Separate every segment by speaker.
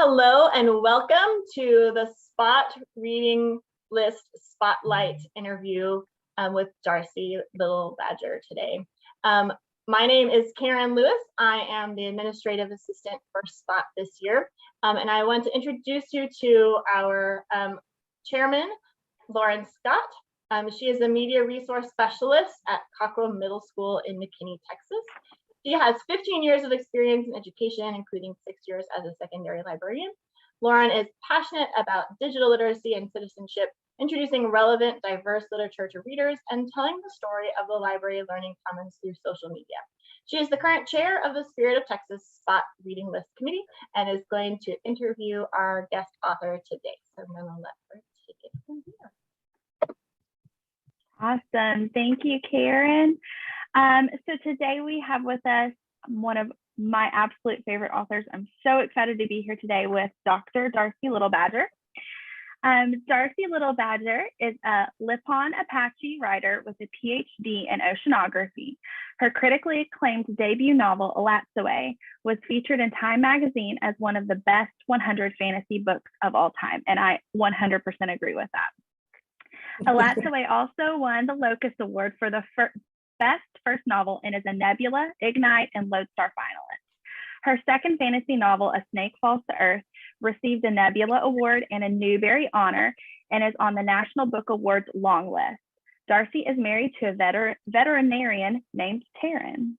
Speaker 1: Hello and welcome to the Spot Reading List Spotlight interview with Darcie Little Badger today. My name is Karen Lewis. I am the administrative assistant for Spot this year. And I want to introduce you to our chairman, Lauren Scott. She is a media resource specialist at Cockrell Middle School in McKinney, Texas. She has 15 years of experience in education, including 6 years as a secondary librarian. Lauren is passionate about digital literacy and citizenship, introducing relevant, diverse literature to readers, and telling the story of the library learning commons through social media. She is the current chair of the Spirit of Texas Spot Reading List Committee and is going to interview our guest author today. So I'm going to let her take it from here.
Speaker 2: Awesome. Thank you, Karen. So today we have with us one of my absolute favorite authors. I'm so excited to be here today with Dr. Darcie Little Badger. Darcie Little Badger is a Lipan Apache writer with a PhD in oceanography. Her critically acclaimed debut novel, ELATSOE A, was featured in Time magazine as one of the best 100 fantasy books of all time, and I 100% agree with that. ELATSOE A also won the Locust Award for the best first novel and is a Nebula, Ignite, and Lodestar finalist. Her second fantasy novel, A Snake Falls to Earth, received a Nebula Award and a Newbery Honor and is on the National Book Awards long list. Darcie is married to a veterinarian named Taryn.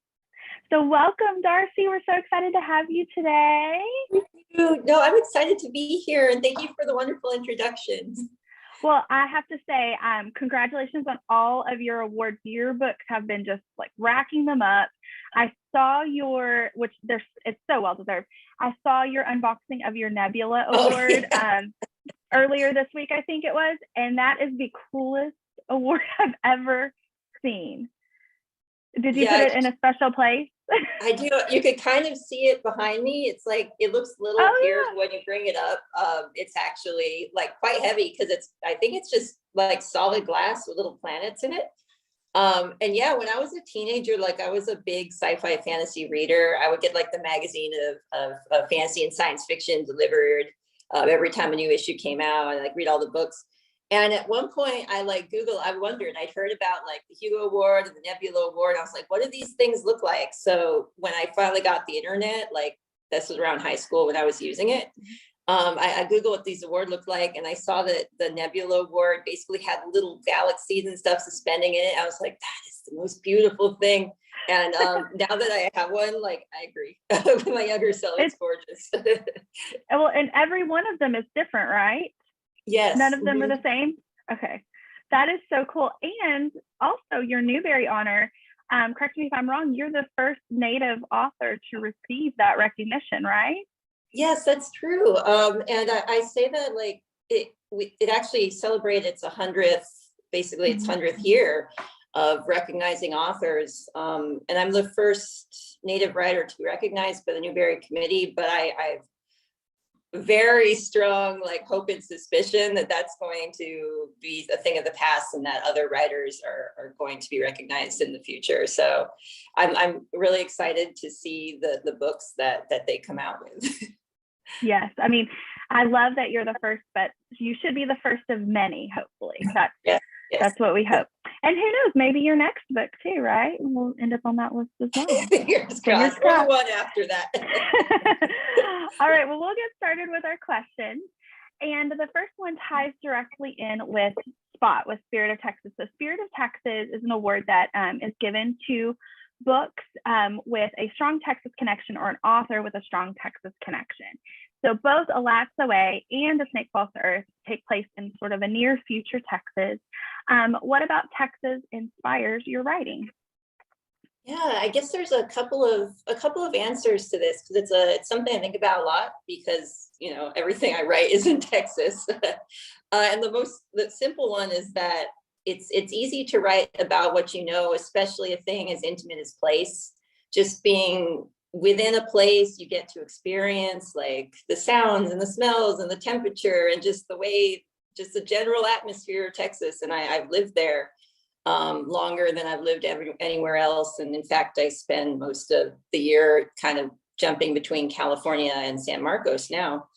Speaker 2: So welcome, Darcie. We're so excited to have you today.
Speaker 3: Thank you. No, I'm excited to be here, and thank you for the wonderful introductions.
Speaker 2: Well, I have to say, congratulations on all of your awards. Your books have been just like racking them up. I saw your, it's so well deserved. I saw your unboxing of your Nebula Award earlier this week, I think it was, and that is the coolest award I've ever seen. Did you put it in a special place?
Speaker 3: I do. You could kind of see it behind me. It's like, it looks little here when you bring it up. It's actually like quite heavy because I think it's just like solid glass with little planets in it. And yeah, when I was a teenager, like I was a big sci-fi fantasy reader. I would get like the magazine of fantasy and science fiction delivered every time a new issue came out. I like read all the books. And at one point I wondered, I'd heard about like the Hugo Award and the Nebula Award. I was like, what do these things look like? So when I finally got the internet, like this was around high school when I was using it, I Googled what these awards looked like, and I saw that the Nebula Award basically had little galaxies and stuff suspending in it. I was like, that is the most beautiful thing. And now that I have one, like I agree with my younger self, it's gorgeous.
Speaker 2: Well, and every one of them is different, right?
Speaker 3: Yes.
Speaker 2: None of them are the same? Okay. That is so cool. And also your Newbery Honor, correct me if I'm wrong, you're the first Native author to receive that recognition, right?
Speaker 3: Yes, that's true. And I say that like it actually celebrated its 100th, basically its 100th year of recognizing authors. And I'm the first Native writer to be recognized by the Newbery Committee, but I've very strong like hope and suspicion that that's going to be a thing of the past and that other writers are going to be recognized in the future. So I'm really excited to see the books that they come out with.
Speaker 2: Yes, I mean, I love that you're the first, but you should be the first of many, hopefully. That's what we hope. And who knows, maybe your next book too, right? We'll end up on that list as well.
Speaker 3: Fingers crossed. Or the one after that.
Speaker 2: All right, well, we'll get started with our questions. And the first one ties directly in with Spot, with Spirit of Texas. So Spirit of Texas is an award that is given to books with a strong Texas connection or an author with a strong Texas connection. So both ELATSOE A and A Snake Falls to Earth take place in sort of a near future Texas. What about Texas inspires your writing?
Speaker 3: Yeah, I guess there's a couple of answers to this because it's something I think about a lot because everything I write is in Texas. And the simple one is that it's easy to write about what you know, especially a thing as intimate as place. Just being within a place, you get to experience like the sounds and the smells and the temperature and just the general atmosphere of Texas. And I've lived there longer than I've lived anywhere else. And in fact, I spend most of the year kind of jumping between California and San Marcos now.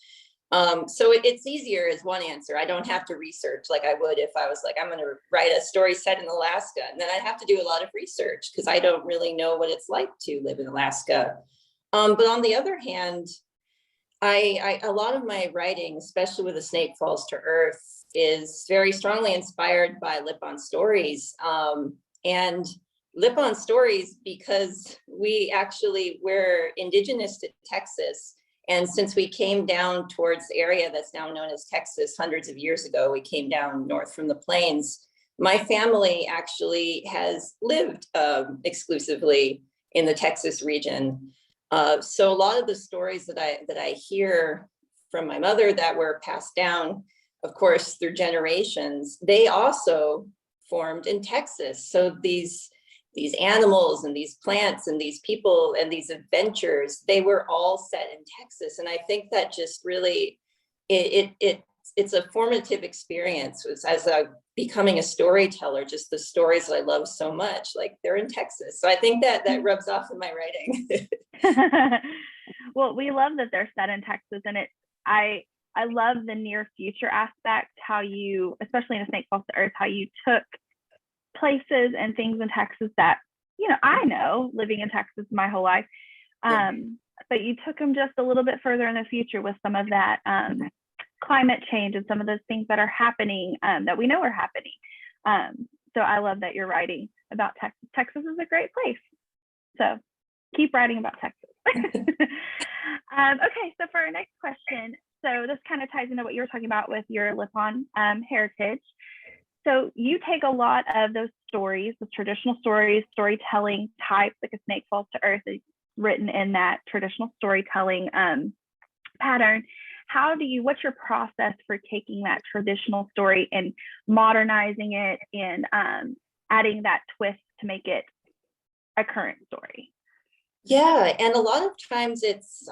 Speaker 3: So it's easier as one answer. I don't have to research like I would if I was like, I'm going to write a story set in Alaska. And then I'd have to do a lot of research because I don't really know what it's like to live in Alaska. But on the other hand, a lot of my writing, especially with A Snake Falls to Earth, is very strongly inspired by Lip-On stories. And Lip-On stories, because we're indigenous to Texas. And since we came down towards the area that's now known as Texas hundreds of years ago, we came down north from the plains. My family actually has lived exclusively in the Texas region. So a lot of the stories that I hear from my mother that were passed down, of course, through generations, they also formed in Texas. So these animals and these plants and these people and these adventures, they were all set in Texas. And I think that just really, it's a formative experience as becoming a storyteller, just the stories that I love so much, like they're in Texas. So I think that rubs off in my writing.
Speaker 2: Well, we love that they're set in Texas, and I love the near future aspect, how you, especially in A Snake Falls to Earth, how you took places and things in Texas that, I know living in Texas my whole life, but you took them just a little bit further in the future with some of that climate change and some of those things that are happening that we know are happening. So I love that you're writing about Texas. Texas is a great place. So keep writing about Texas. Okay, so for our next question, so this kind of ties into what you were talking about with your Lip-On heritage. So you take a lot of those stories, the traditional stories, storytelling types, like A Snake Falls to Earth is written in that traditional storytelling pattern. What's your process for taking that traditional story and modernizing it and adding that twist to make it a current story?
Speaker 3: Yeah, and a lot of times it's,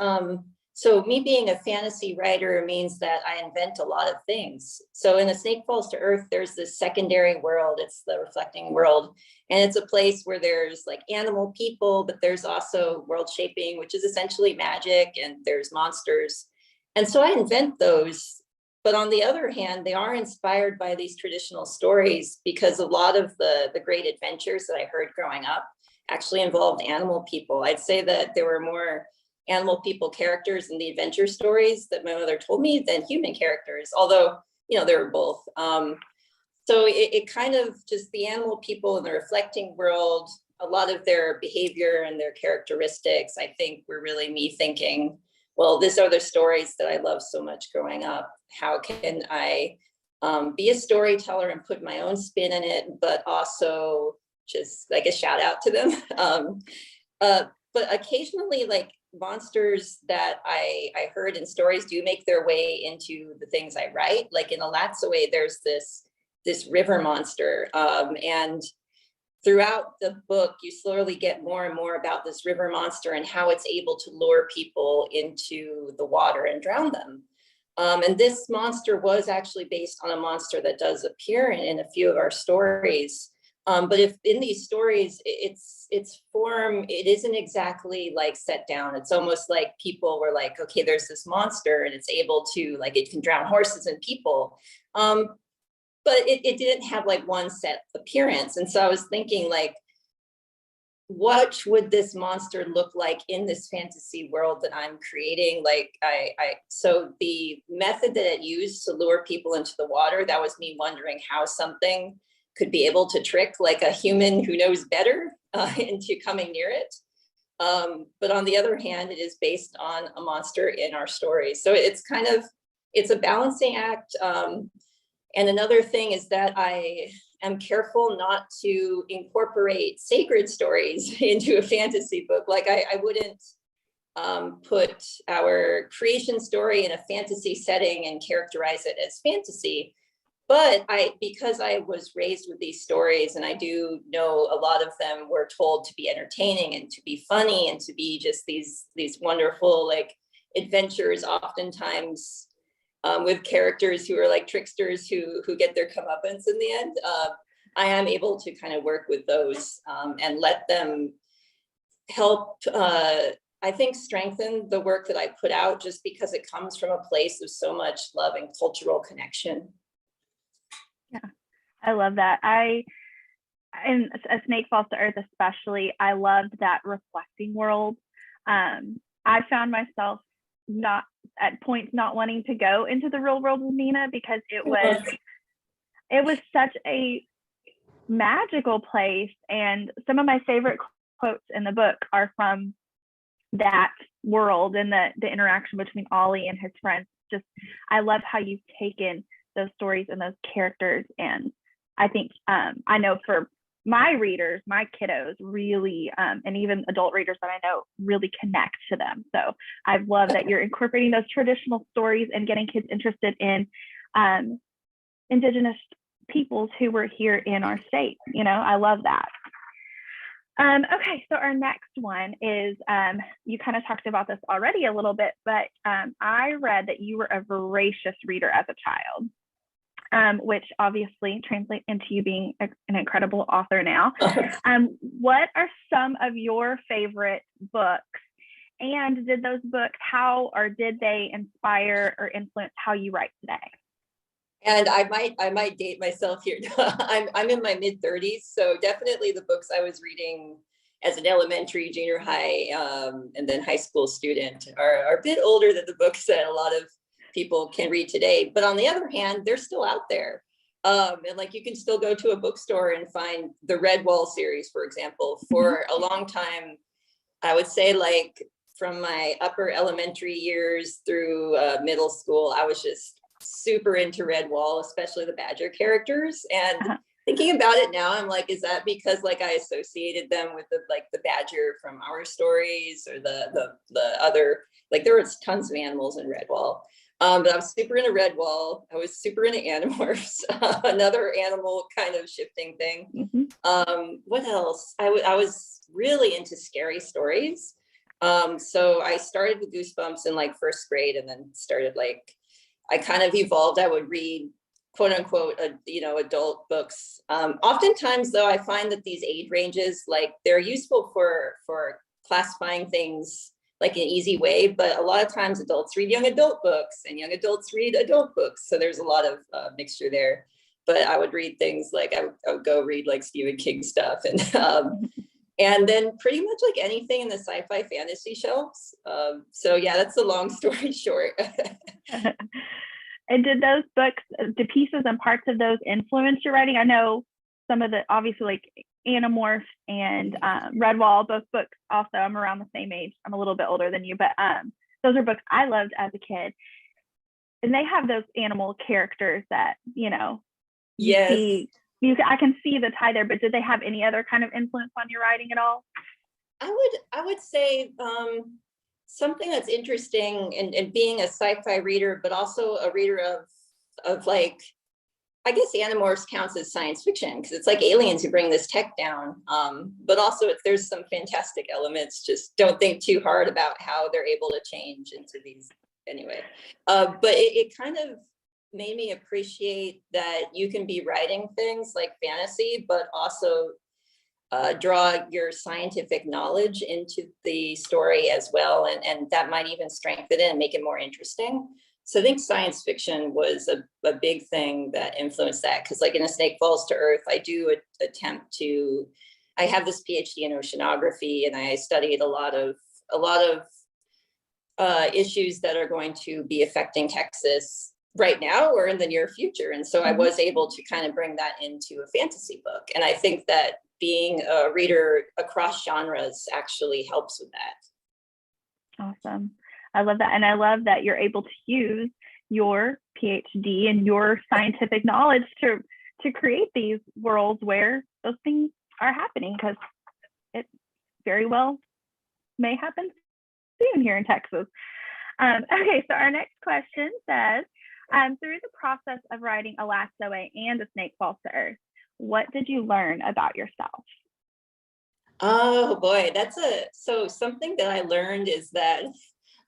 Speaker 3: so me being a fantasy writer means that I invent a lot of things. So in A Snake Falls to Earth, there's this secondary world, it's the reflecting world. And it's a place where there's like animal people, but there's also world shaping, which is essentially magic, and there's monsters. And so I invent those. But on the other hand, they are inspired by these traditional stories because a lot of the great adventures that I heard growing up actually involved animal people. I'd say that there were more animal people characters in the adventure stories that my mother told me than human characters, although, they were both. So it kind of just the animal people in the reflecting world, a lot of their behavior and their characteristics, I think were really me thinking, well, these are the stories that I love so much growing up. How can I be a storyteller and put my own spin in it, but also just like a shout out to them. But occasionally, like monsters that I heard in stories do make their way into the things I write. Like in ELATSOE A, there's this river monster, and throughout the book, you slowly get more and more about this river monster and how it's able to lure people into the water and drown them. And this monster was actually based on a monster that does appear in a few of our stories. But if in these stories, its form, it isn't exactly like set down. It's almost like people were like, okay, there's this monster and it's able to, like, it can drown horses and people. But it didn't have like one set appearance. And so I was thinking, like, what would this monster look like in this fantasy world that I'm creating? Like, so the method that it used to lure people into the water, that was me wondering how something could be able to trick like a human who knows better into coming near it. But on the other hand, it is based on a monster in our story. So it's a balancing act. And another thing is that I am careful not to incorporate sacred stories into a fantasy book. Like I wouldn't put our creation story in a fantasy setting and characterize it as fantasy. But because I was raised with these stories, and I do know a lot of them were told to be entertaining and to be funny and to be just these wonderful like adventures, oftentimes with characters who are like tricksters who get their comeuppance in the end. I am able to kind of work with those and let them help. I think, strengthen the work that I put out, just because it comes from a place of so much love and cultural connection.
Speaker 2: Yeah, I love that. In A Snake Falls to Earth especially, I loved that reflecting world. I found myself not at points not wanting to go into the real world with Nina, because it was such a magical place. And some of my favorite quotes in the book are from that world and the interaction between Ollie and his friends. Just, I love how you've taken those stories and those characters. And I think, I know for my readers, my kiddos really, and even adult readers that I know, really connect to them. So I love that you're incorporating those traditional stories and getting kids interested in Indigenous peoples who were here in our state. I love that. Okay, so our next one is, you kind of talked about this already a little bit, but I read that you were a voracious reader as a child. Which obviously translates into you being an incredible author now. What are some of your favorite books? And did those books, did they inspire or influence how you write today?
Speaker 3: And I might date myself here. I'm in my mid-30s, so definitely the books I was reading as an elementary, junior high, and then high school student are a bit older than the books that a lot of people can read today. But on the other hand, they're still out there. And like, you can still go to a bookstore and find the Redwall series, for example. For a long time, I would say, like, from my upper elementary years through middle school, I was just super into Redwall, especially the Badger characters. And thinking about it now, I'm like, is that because, like, I associated them with the Badger from our stories, or the other, like, there was tons of animals in Redwall. But I was super into Redwall. I was super into Animorphs, another animal kind of shifting thing. What else? I was really into scary stories. So I started with Goosebumps in like first grade, and then started, like, I kind of evolved. I would read, quote unquote, adult books. Oftentimes, though, I find that these age ranges, like, they're useful for classifying things like an easy way, but a lot of times adults read young adult books and young adults read adult books. So there's a lot of mixture there. But I would read things like, I would go read like Stephen King stuff, and then pretty much like anything in the sci-fi fantasy shelves. So yeah, that's the long story short.
Speaker 2: And did those books, do pieces and parts of those influence your writing? I know some of the, obviously, like Animorphs and Redwall, both books also, I'm around the same age. I'm a little bit older than you, but those are books I loved as a kid. And they have those animal characters that,
Speaker 3: Yes.
Speaker 2: I can see the tie there, but did they have any other kind of influence on your writing at all?
Speaker 3: I would say something that's interesting, and being a sci-fi reader, but also a reader of like, I guess Animorphs counts as science fiction because it's like aliens who bring this tech down. But also there's some fantastic elements. Just don't think too hard about how they're able to change into these anyway. But it kind of made me appreciate that you can be writing things like fantasy, but also draw your scientific knowledge into the story as well. And that might even strengthen it and make it more interesting. So I think science fiction was a big thing that influenced that. Because like in A Snake Falls to Earth, I do attempt to, I have this PhD in oceanography, and I studied a lot of issues that are going to be affecting Texas right now or in the near future. And so I was able to kind of bring that into a fantasy book. And I think that being a reader across genres actually helps with that.
Speaker 2: Awesome. I love that. And I love that you're able to use your PhD and your scientific knowledge to create these worlds where those things are happening, because it very well may happen soon here in Texas. Okay, so our next question says, through the process of writing ELATSOE A and A Snake Falls to Earth, what did you learn about yourself?
Speaker 3: Oh boy, so something that I learned is that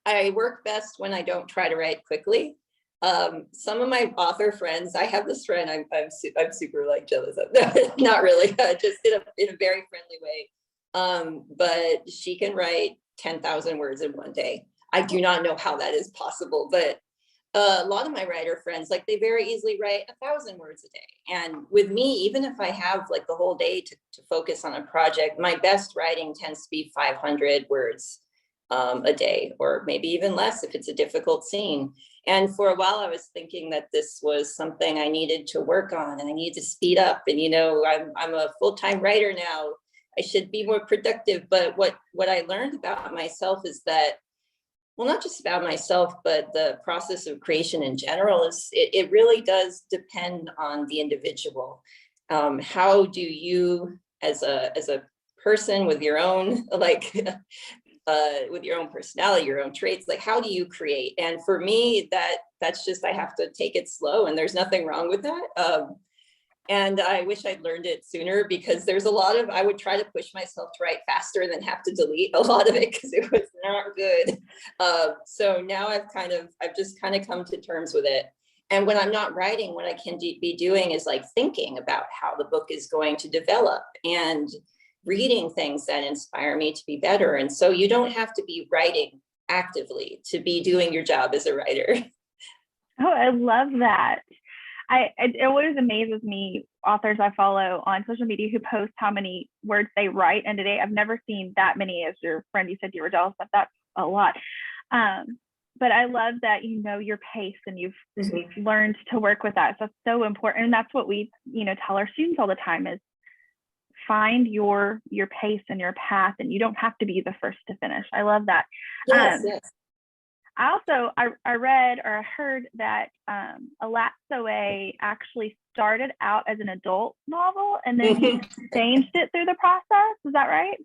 Speaker 3: I work best when I don't try to write quickly. Some of my author friends, I have this friend I'm super like jealous of. Not really, just in a very friendly way. But she can write 10,000 words in one day. I do not know how that is possible, but a lot of my writer friends, like they very easily write 1,000 words a day. And with me, even if I have like the whole day to focus on a project, my best writing tends to be 500 words a day, or maybe even less if it's a difficult scene. And for a while I was thinking that this was something I needed to work on and I need to speed up. And, you know, I'm a full-time writer now. I should be more productive. But what I learned about myself is that, well, not just about myself, but the process of creation in general is it really does depend on the individual. How do you, as a person with your own with your own personality, your own traits, like how do you create? And for me, that's just, I have to take it slow, and there's nothing wrong with that. And I wish I'd learned it sooner, because there's a lot of, I would try to push myself to write faster and then have to delete a lot of it because it was not good. So now I've just kind of come to terms with it. And when I'm not writing, what I can be doing is like thinking about how the book is going to develop and reading things that inspire me to be better. And so you don't have to be writing actively to be doing your job as a writer.
Speaker 2: Oh, I love that. It always amazes me, authors I follow on social media who post how many words they write in a day. I've never seen that many as your friend. You said you were jealous of. That's a lot. But I love that you know your pace and you've learned to work with that. So that's so important. And that's what we, tell our students all the time is find your pace and your path, and you don't have to be the first to finish. I love that.
Speaker 3: Yes.
Speaker 2: I also, I read or I heard that ELATSOE A actually started out as an adult novel and then you changed it through the process. Is that right?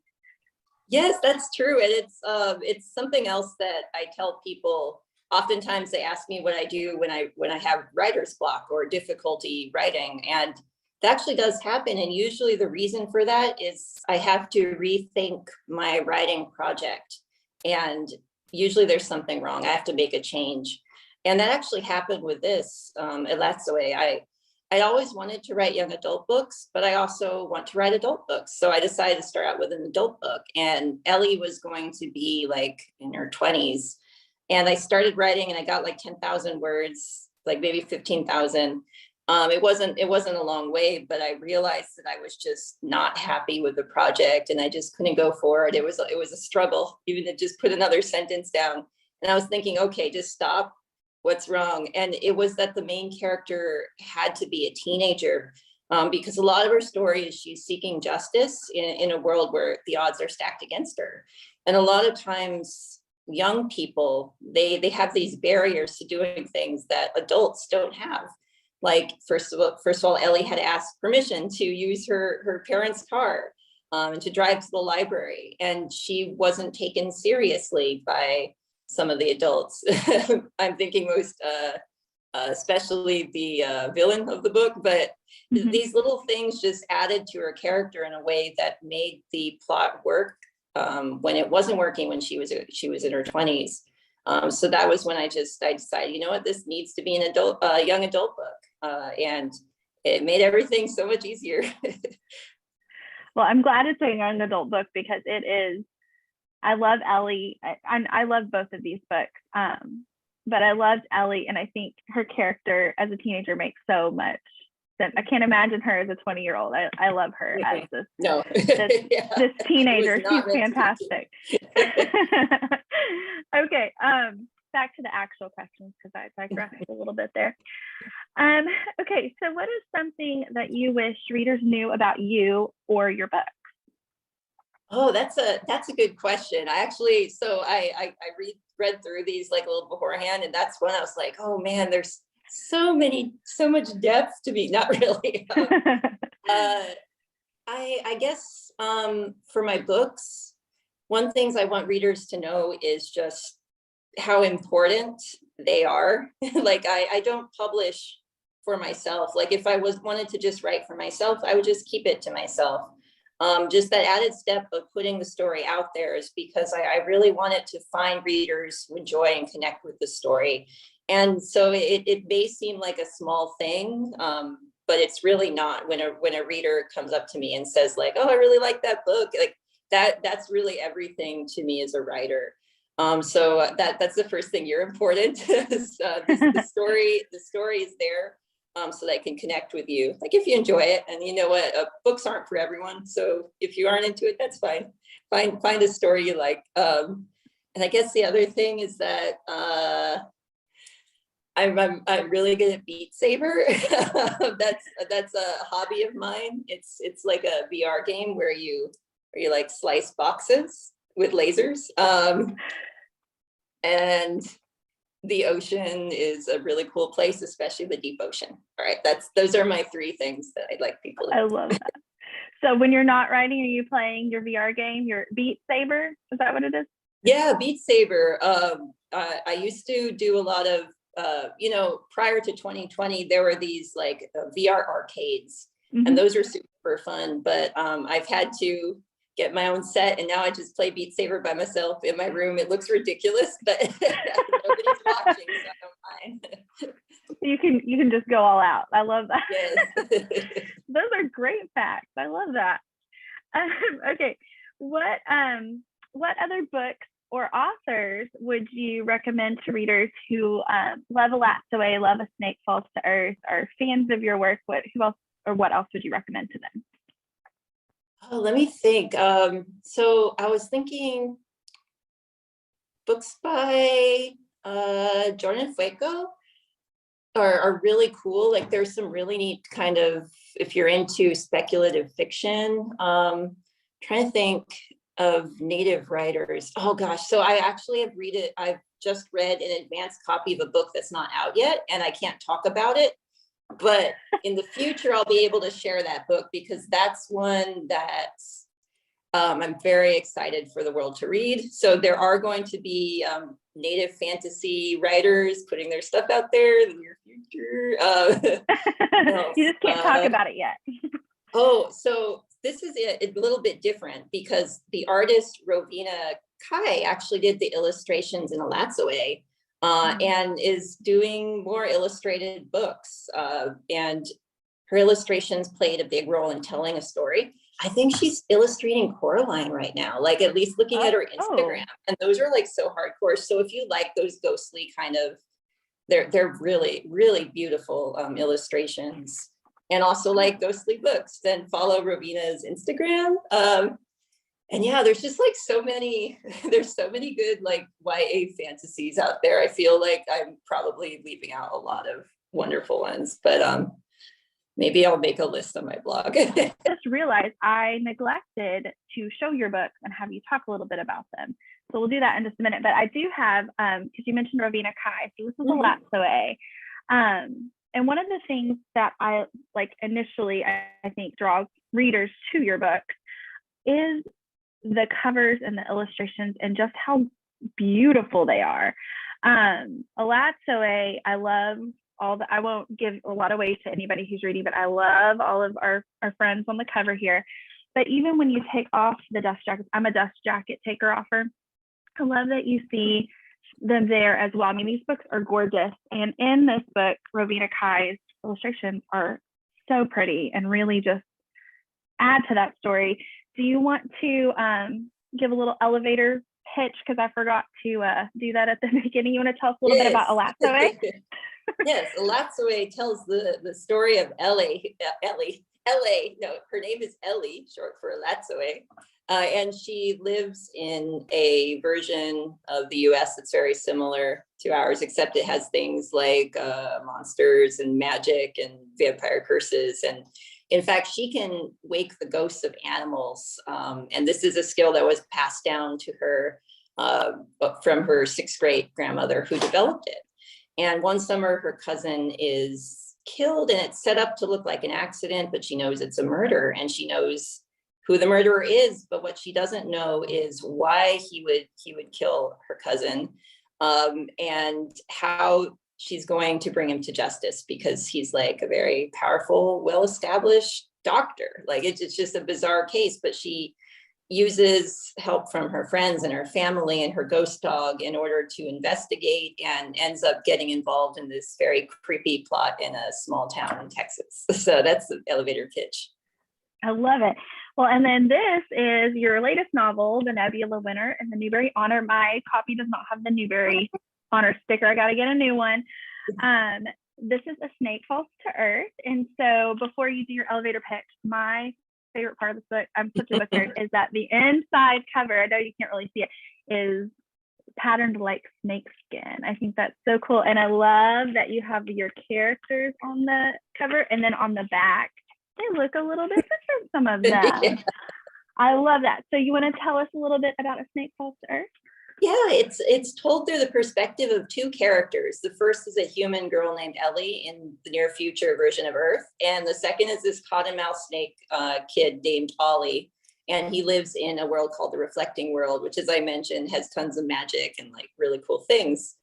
Speaker 3: Yes, that's true. And it's something else that I tell people. Oftentimes they ask me what I do when I have writer's block or difficulty writing, and that actually does happen. And usually the reason for that is I have to rethink my writing project, and usually there's something wrong. I have to make a change. And that actually happened with this, ELATSOE. I always wanted to write young adult books, but I also want to write adult books. So I decided to start out with an adult book, and Ellie was going to be like in her 20s. And I started writing and I got like 10,000 words, like maybe 15,000. It wasn't a long way, but I realized that I was just not happy with the project and I just couldn't go forward. It was a struggle even to just put another sentence down. And I was thinking, okay, just stop. What's wrong? And it was that the main character had to be a teenager, because a lot of her story is she's seeking justice in a world where the odds are stacked against her. And a lot of times young people, they have these barriers to doing things that adults don't have. Like, first of all, Ellie had asked permission to use her parents' car and to drive to the library. And she wasn't taken seriously by some of the adults. I'm thinking most, especially the villain of the book, but these little things just added to her character in a way that made the plot work when it wasn't working when she was in her 20s. So that was when I decided, you know what, this needs to be an young adult book. And it made everything so much easier.
Speaker 2: Well, I'm glad it's a young adult book because it is. I love Ellie, and I love both of these books. But I loved Ellie, and I think her character as a teenager makes so much sense. I can't imagine her as a 20-year-old. I love her as this teenager. She's fantastic. Okay. Back to the actual questions because I digressed a little bit there. Okay, so what is something that you wish readers knew about you or your book?
Speaker 3: Oh, that's a good question. I read through these like a little beforehand, and that's when I was like, oh man, there's so much depth to me. Not really. I guess for my books, one things I want readers to know is just how important they are. Like I don't publish for myself. Like if I wanted to just write for myself, I would just keep it to myself. Just that added step of putting the story out there is because I really wanted to find readers who enjoy and connect with the story. And so it may seem like a small thing, but it's really not when a reader comes up to me and says like, oh, I really like that book. Like that's really everything to me as a writer. So that's the first thing. You're important. The story is there, so that I can connect with you. Like if you enjoy it, and you know what, books aren't for everyone. So if you aren't into it, that's fine. Find a story you like. And I guess the other thing is that I'm really good at Beat Saber. That's a hobby of mine. It's like a VR game where you like slice boxes with lasers. And the ocean is a really cool place, especially the deep ocean. All right, those are my three things that I'd like people to.
Speaker 2: I love that. So when you're not writing, are you playing your VR game, your Beat Saber? Is that what it is?
Speaker 3: Yeah, Beat Saber. I used to do a lot of, prior to 2020, there were these like VR arcades, and those are super fun. But I've had to get my own set, and now I just play Beat Saber by myself in my room. It looks ridiculous, but nobody's watching, so I don't mind.
Speaker 2: You can just go all out. I love that.
Speaker 3: Yes.
Speaker 2: Those are great facts. I love that. Okay, what other books or authors would you recommend to readers who love ELATSOE A, love A Snake Falls to Earth, are fans of your work? Who else or what else would you recommend to them?
Speaker 3: Oh, let me think. So I was thinking books by Jordan Fuego are really cool. Like there's some really neat kind of, if you're into speculative fiction, trying to think of native writers. Oh gosh, so I actually I've just read an advanced copy of a book that's not out yet, and I can't talk about it. But in the future, I'll be able to share that book, because that's one that I'm very excited for the world to read. So there are going to be native fantasy writers putting their stuff out there in the near future.
Speaker 2: You just can't talk about it yet.
Speaker 3: Oh, so this is a little bit different, because the artist Rovina Kai actually did the illustrations in ELATSOE A. And is doing more illustrated books. And her illustrations played a big role in telling a story. I think she's illustrating Coraline right now, like at least looking at her Instagram. And those are like so hardcore. So if you like those ghostly kind of, they're really, really beautiful illustrations. And also like ghostly books, then follow Rovina's Instagram. And yeah, there's just like there's so many good like YA fantasies out there. I feel like I'm probably leaving out a lot of wonderful ones, but maybe I'll make a list on my blog.
Speaker 2: Just realized I neglected to show your books and have you talk a little bit about them. So we'll do that in just a minute. But I do have, because you mentioned Rovina Kai, so this is ELATSOE A. And one of the things that I like initially, I think, draws readers to your book is the covers and the illustrations and just how beautiful they are. ELATSOE A, I love I won't give a lot away to anybody who's reading, but I love all of our friends on the cover here. But even when you take off the dust jackets, I'm a dust jacket taker offer. I love that you see them there as well. I mean, these books are gorgeous. And in this book, Rovina Kai's illustrations are so pretty and really just add to that story. Do you want to give a little elevator pitch? Because I forgot to do that at the beginning. You want to tell us a little bit about ELATSOE A?
Speaker 3: Yes, ELATSOE A tells the story of Ellie. No, her name is Ellie, short for ELATSOE. And she lives in a version of the US that's very similar to ours, except it has things like monsters and magic and vampire curses. And in fact, she can wake the ghosts of animals. And this is a skill that was passed down to her from her 6th grade grandmother who developed it. And one summer, her cousin is killed, and it's set up to look like an accident, but she knows it's a murder, and she knows who the murderer is. But what she doesn't know is why he would kill her cousin, and how she's going to bring him to justice, because he's like a very powerful, well-established doctor. Like it's just a bizarre case, but she uses help from her friends and her family and her ghost dog in order to investigate, and ends up getting involved in this very creepy plot in a small town in Texas. So that's the elevator pitch.
Speaker 2: I love it. Well, and then this is your latest novel, the Nebula winner and the Newbery Honor. My copy does not have the Newbery Honor sticker. I got to get a new one. This is A Snake Falls to Earth. And so before you do your elevator pitch, my favorite part of this book, I'm such a book nerd, is that the inside cover, I know you can't really see it, is patterned like snake skin. I think that's so cool. And I love that you have your characters on the cover, and then on the back, they look a little bit different, some of them. Yeah. I love that. So you want to tell us a little bit about A Snake Falls to Earth?
Speaker 3: Yeah, it's told through the perspective of two characters. The first is a human girl named Ellie in the near future version of Earth. And the second is this cottonmouth snake kid named Ollie. And he lives in a world called the Reflecting World, which, as I mentioned, has tons of magic and like really cool things.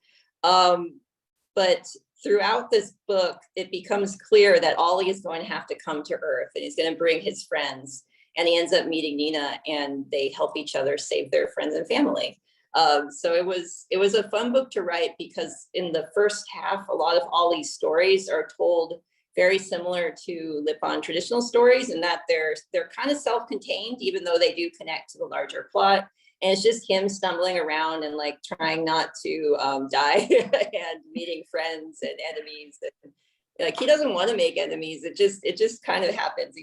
Speaker 3: But throughout this book, it becomes clear that Ollie is going to have to come to Earth, and he's going to bring his friends. And he ends up meeting Nina, and they help each other save their friends and family. So it was a fun book to write, because in the first half, a lot of Ollie's stories are told very similar to Lippon traditional stories, in that they're kind of self-contained, even though they do connect to the larger plot. And it's just him stumbling around and like trying not to die and meeting friends and enemies. And, like, he doesn't want to make enemies. It just kind of happens.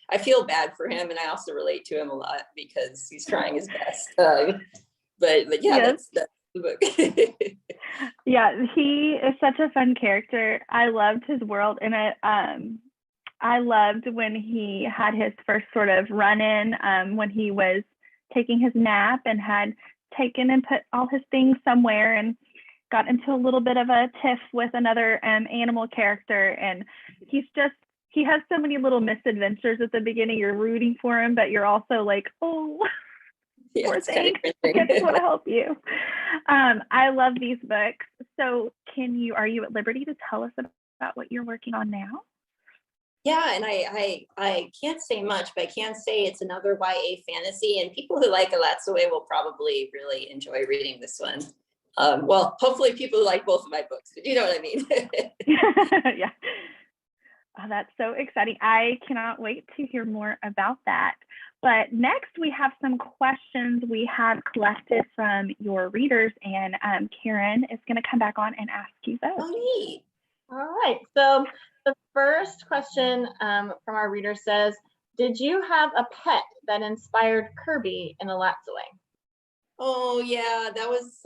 Speaker 3: I feel bad for him, and I also relate to him a lot because he's trying his best. But yeah, yes. That's the book.
Speaker 2: Yeah, he is such a fun character. I loved his world, and I loved when he had his first sort of run-in when he was taking his nap and had taken and put all his things somewhere and got into a little bit of a tiff with another animal character. And he has so many little misadventures at the beginning. You're rooting for him, but you're also like, oh,
Speaker 3: yeah,
Speaker 2: poor thing. I just want to help you. I love these books. So are you at liberty to tell us about what you're working on now?
Speaker 3: Yeah, and I can't say much, but I can say it's another YA fantasy, and people who like ELATSOE will probably really enjoy reading this one. Well, hopefully people who like both of my books, but you know what I mean.
Speaker 2: Yeah. Oh, that's so exciting. I cannot wait to hear more about that. But next, we have some questions we have collected from your readers, and Karen is going to come back on and ask you those.
Speaker 3: Oh, neat.
Speaker 1: All right. So the first question from our reader says, did you have a pet that inspired Kirby in ELATSOE?
Speaker 3: Oh, yeah, that was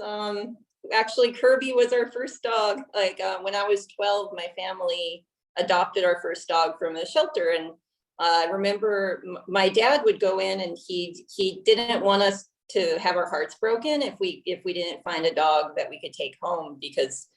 Speaker 3: actually, Kirby was our first dog. Like when I was 12, my family adopted our first dog from a shelter, and I remember my dad would go in, and he didn't want us to have our hearts broken if we didn't find a dog that we could take home, because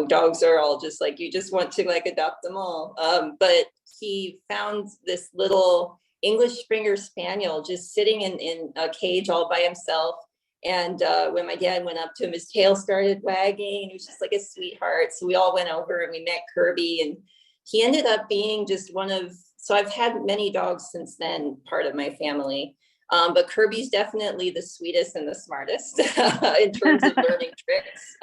Speaker 3: dogs are all just like, you just want to like adopt them all. But he found this little English Springer Spaniel just sitting in a cage all by himself. And when my dad went up to him, his tail started wagging. He was just like a sweetheart. So we all went over and we met Kirby, and he ended up being just so I've had many dogs since then, part of my family. But Kirby's definitely the sweetest and the smartest in terms of learning tricks.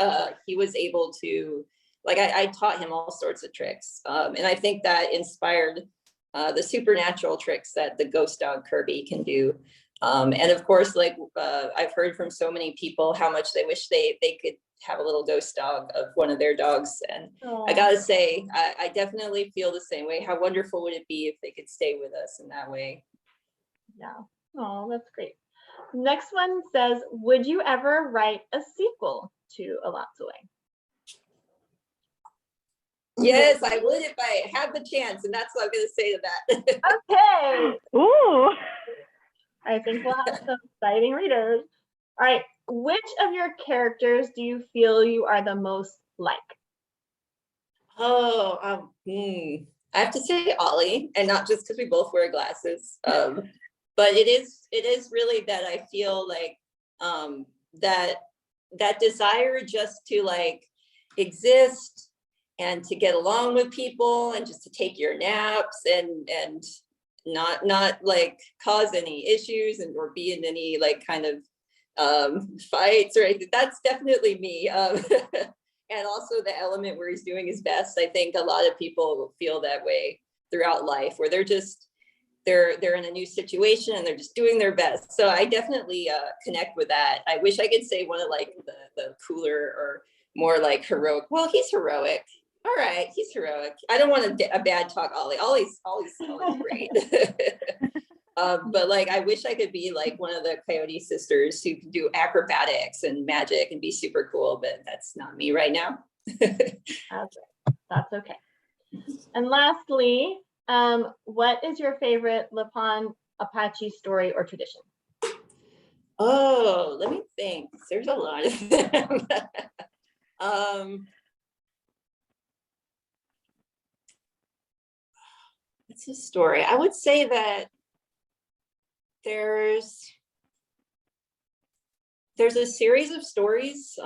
Speaker 3: He was able to, like, I taught him all sorts of tricks. And I think that inspired the supernatural tricks that the ghost dog Kirby can do. And of course, like I've heard from so many people how much they wish they could have a little ghost dog of one of their dogs. And I gotta say, I definitely feel the same way. How wonderful would it be if they could stay with us in that way?
Speaker 1: Yeah. Oh, that's great. Next one says, would you ever write a sequel to ELATSOE?
Speaker 3: Yes, I would if I had the chance, and that's what I'm going to say to that.
Speaker 1: Okay.
Speaker 2: Ooh.
Speaker 1: I think we'll have some exciting readers. All right. Which of your characters do you feel you are the most like?
Speaker 3: Oh, I have to say Ollie, and not just because we both wear glasses. But it is really that I feel like that desire just to like exist and to get along with people and just to take your naps and not like cause any issues or be in any like kind of fights or anything. That's definitely me. And also the element where he's doing his best. I think a lot of people feel that way throughout life, where they're just they're in a new situation and they're just doing their best. So I definitely connect with that. I wish I could say one of like the cooler or more like heroic. Well, he's heroic. All right, he's heroic. I don't want a bad talk Ollie. Ollie's great. But like, I wish I could be like one of the Coyote sisters who can do acrobatics and magic and be super cool, but that's not me right now.
Speaker 1: That's okay. And lastly, what is your favorite Lipan Apache story or tradition?
Speaker 3: Oh, let me think. There's a lot of them. What's a story? I would say that there's a series of stories.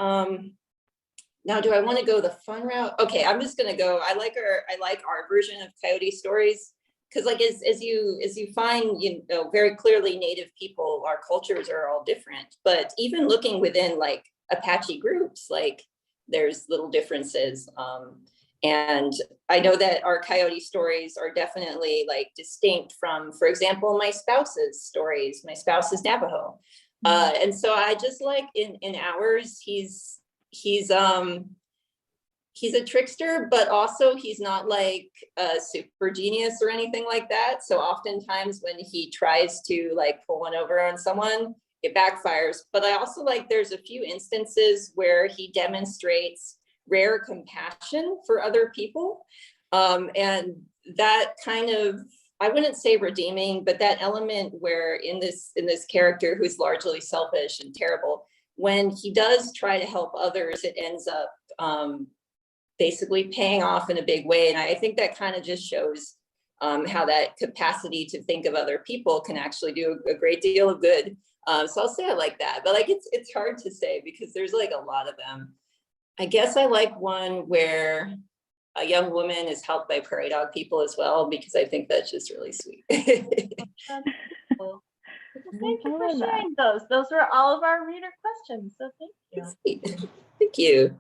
Speaker 3: Now, do I want to go the fun route? Okay, I'm just gonna go. I like our version of Coyote stories, because like as you find, you know, very clearly Native people, our cultures are all different. But even looking within like Apache groups, like there's little differences. And I know that our Coyote stories are definitely like distinct from, for example, my spouse's stories. My spouse is Navajo. And so I just like in ours, he's a trickster, but also he's not like a super genius or anything like that. So oftentimes when he tries to like pull one over on someone, it backfires. But I also like there's a few instances where he demonstrates rare compassion for other people. And that kind of, I wouldn't say redeeming, but that element where in this character who's largely selfish and terrible, when he does try to help others, it ends up basically paying off in a big way. And I think that kind of just shows how that capacity to think of other people can actually do a great deal of good. So I'll say I like that, but like it's hard to say because there's like a lot of them. I guess I like one where a young woman is helped by prairie dog people as well, because I think that's just really sweet.
Speaker 1: Cool. Thank you for sharing those. Those were all of our reader questions. So thank you.
Speaker 3: Thank you.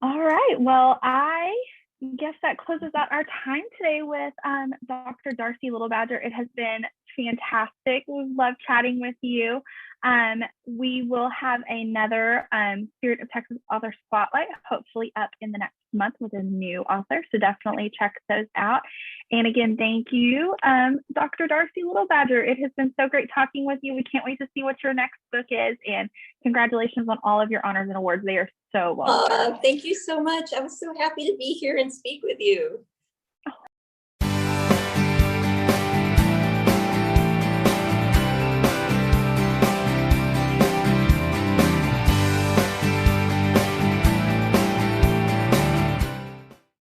Speaker 2: All right. Well, I guess that closes out our time today with Dr. Darcie Little Badger. It has been fantastic. We love chatting with you. We will have another Spirit of Texas Author Spotlight, hopefully up in the next month with a new author. So definitely check those out. And again, thank you, Dr. Darcie Little Badger. It has been so great talking with you. We can't wait to see what your next book is. And congratulations on all of your honors and awards. They are so well.
Speaker 3: Thank you so much. I was so happy to be here and speak with you.